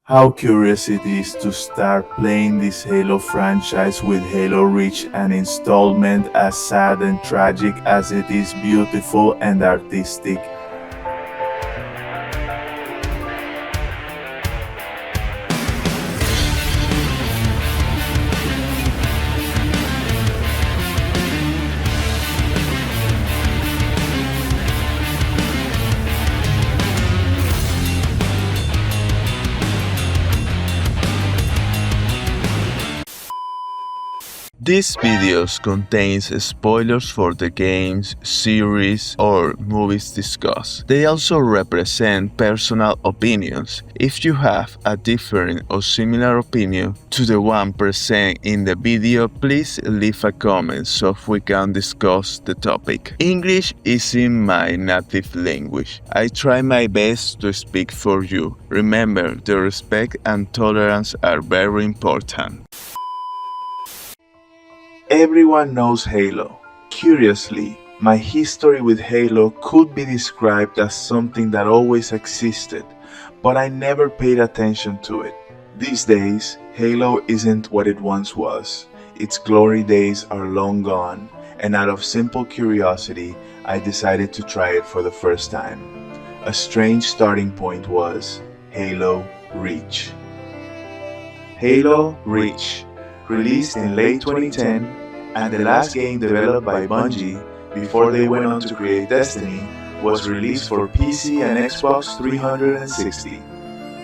How curious it is to start playing this Halo franchise with Halo Reach, an installment as sad and tragic as it is beautiful and artistic. These videos contains spoilers for the games, series, or movies discussed. They also represent personal opinions. If you have a different or similar opinion to the one present in the video, please leave a comment so we can discuss the topic. English isn't my native language. I try my best to speak for you. Remember, the respect and tolerance are very important. Everyone knows Halo. Curiously, my history with Halo could be described as something that always existed, but I never paid attention to it. These days, Halo isn't what it once was. Its glory days are long gone, and out of simple curiosity, I decided to try it for the first time. A strange starting point was Halo Reach. Halo Reach, released in late 2010, and the last game developed by Bungie before they went on to create Destiny, was released for PC and Xbox 360.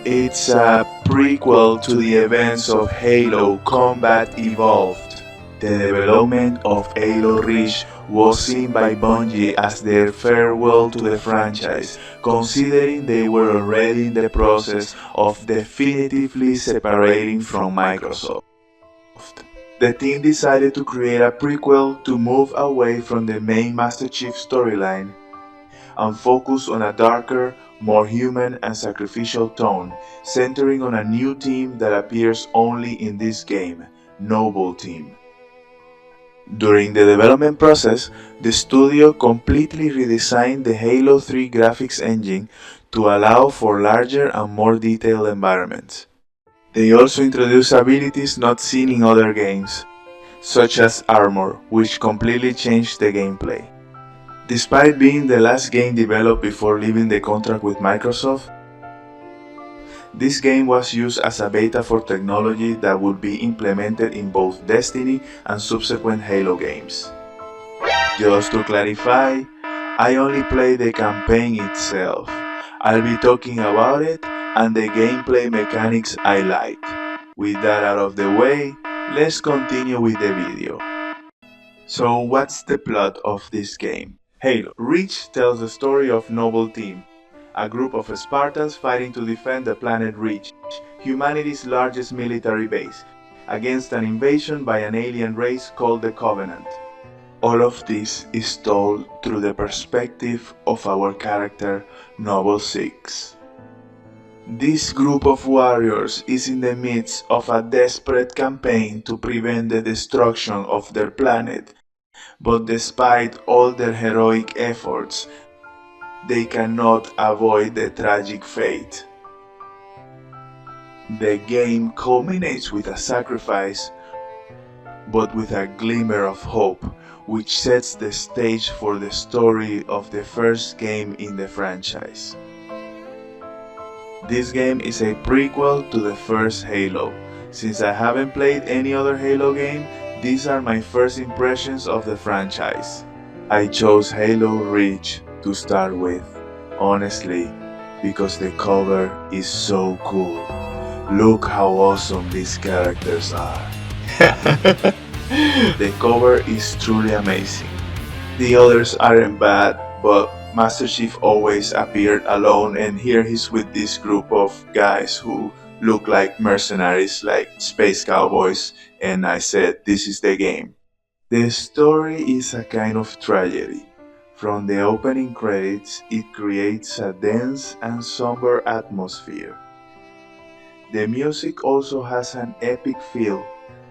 It's a prequel to the events of Halo Combat Evolved. The development of Halo Reach was seen by Bungie as their farewell to the franchise, considering they were already in the process of definitively separating from Microsoft. The team decided to create a prequel to move away from the main Master Chief storyline and focus on a darker, more human and sacrificial tone, centering on a new team that appears only in this game, Noble Team. During the development process, the studio completely redesigned the Halo 3 graphics engine to allow for larger and more detailed environments. They also introduced abilities not seen in other games, such as armor, which completely changed the gameplay. Despite being the last game developed before leaving the contract with Microsoft, this game was used as a beta for technology that would be implemented in both Destiny and subsequent Halo games. Just to clarify, I only play the campaign itself. I'll be talking about it and the gameplay mechanics I like. With that out of the way, let's continue with the video. So what's the plot of this game? Halo Reach tells the story of Noble Team, a group of Spartans fighting to defend the planet Reach, humanity's largest military base, against an invasion by an alien race called the Covenant. All of this is told through the perspective of our character, Noble 6. This group of warriors is in the midst of a desperate campaign to prevent the destruction of their planet, but despite all their heroic efforts, they cannot avoid the tragic fate. The game culminates with a sacrifice, but with a glimmer of hope, which sets the stage for the story of the first game in the franchise. This game is a prequel to the first Halo. Since I haven't played any other Halo game, these are my first impressions of the franchise. I chose Halo Reach to start with, honestly, because the cover is so cool. Look how awesome these characters are. The cover is truly amazing. The others aren't bad, but Master Chief always appeared alone, and here he's with this group of guys who look like mercenaries, like space cowboys, and I said, this is the game. The story is a kind of tragedy. From the opening credits, it creates a dense and somber atmosphere. The music also has an epic feel,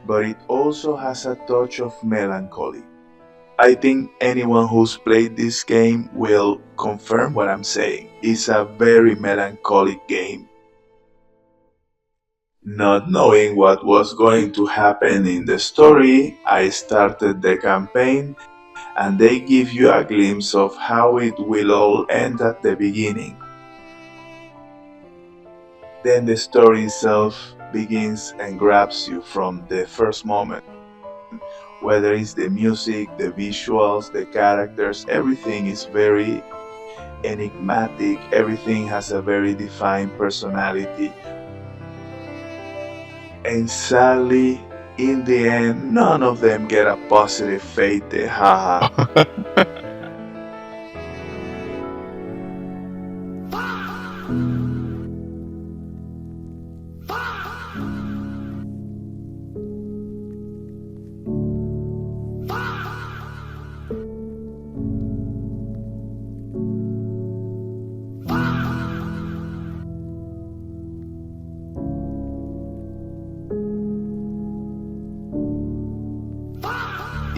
but it also has a touch of melancholy. I think anyone who's played this game will confirm what I'm saying. It's a very melancholic game. Not knowing what was going to happen in the story, I started the campaign, and they give you a glimpse of how it will all end at the beginning. Then the story itself begins and grabs you from the first moment. Whether it's the music, the visuals, the characters, everything is very enigmatic, everything has a very defined personality. And sadly, in the end, none of them get a positive fate, haha.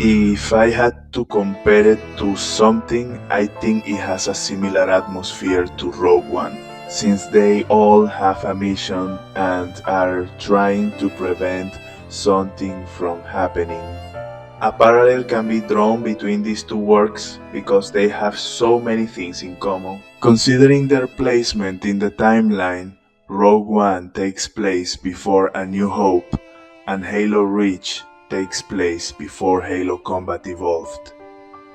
If I had to compare it to something, I think it has a similar atmosphere to Rogue One, since they all have a mission and are trying to prevent something from happening. A parallel can be drawn between these two works because they have so many things in common. Considering their placement in the timeline, Rogue One takes place before A New Hope, and Halo Reach takes place before Halo Combat Evolved.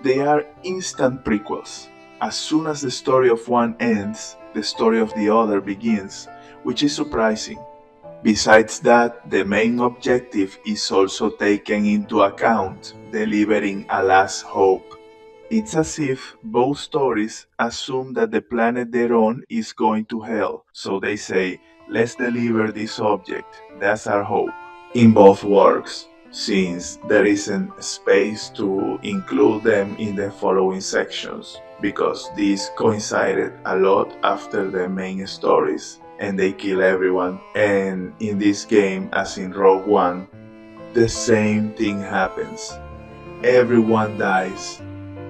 They are instant prequels. As soon as the story of one ends, the story of the other begins, which is surprising. Besides that, the main objective is also taken into account, delivering a last hope. It's as if both stories assume that the planet they're on is going to hell, so they say, let's deliver this object, that's our hope. In both works, since there isn't space to include them in the following sections, because these coincided a lot after the main stories, and they kill everyone. And in this game, as in Rogue One, the same thing happens. Everyone dies.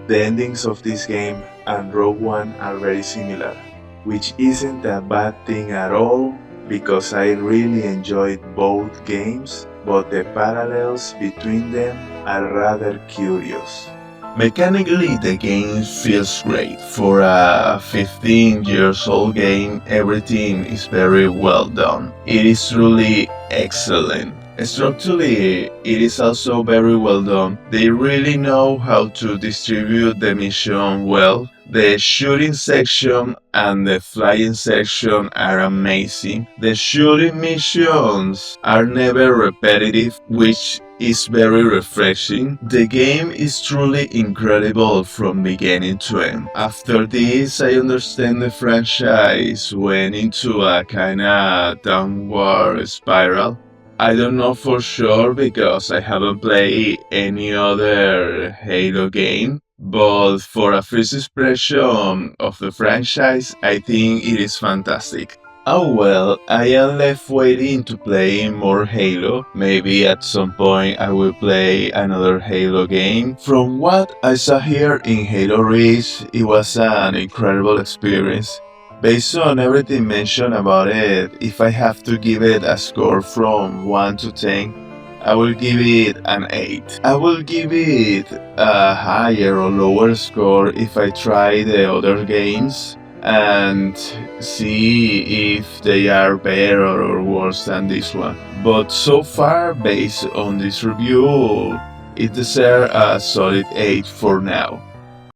The endings of this game and Rogue One are very similar, which isn't a bad thing at all, because I really enjoyed both games, but the parallels between them are rather curious. Mechanically, the game feels great. For a 15 years old game, everything is very well done. It is truly excellent. Structurally, it is also very well done. They really know how to distribute the mission well. The shooting section and the flying section are amazing. The shooting missions are never repetitive, which is very refreshing. The game is truly incredible from beginning to end. After this, I understand the franchise went into a kinda downward spiral. I don't know for sure because I haven't played any other Halo game, but for a first impression of the franchise, I think it is fantastic. Oh well, I am left waiting to play more Halo. Maybe at some point I will play another Halo game. From what I saw here in Halo Reach, it was an incredible experience. Based on everything mentioned about it, if I have to give it a score from 1 to 10, I will give it an 8. I will give it a higher or lower score if I try the other games and see if they are better or worse than this one. But so far, based on this review, it deserves a solid 8 for now.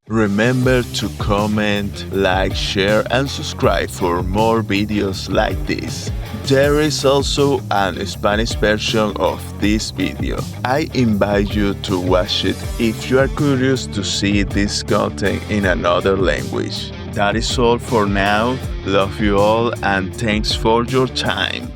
Remember to comment, like, share and subscribe for more videos like this. There is also an Spanish version of this video. I invite you to watch it if you are curious to see this content in another language. That is all for now. Love you all and thanks for your time.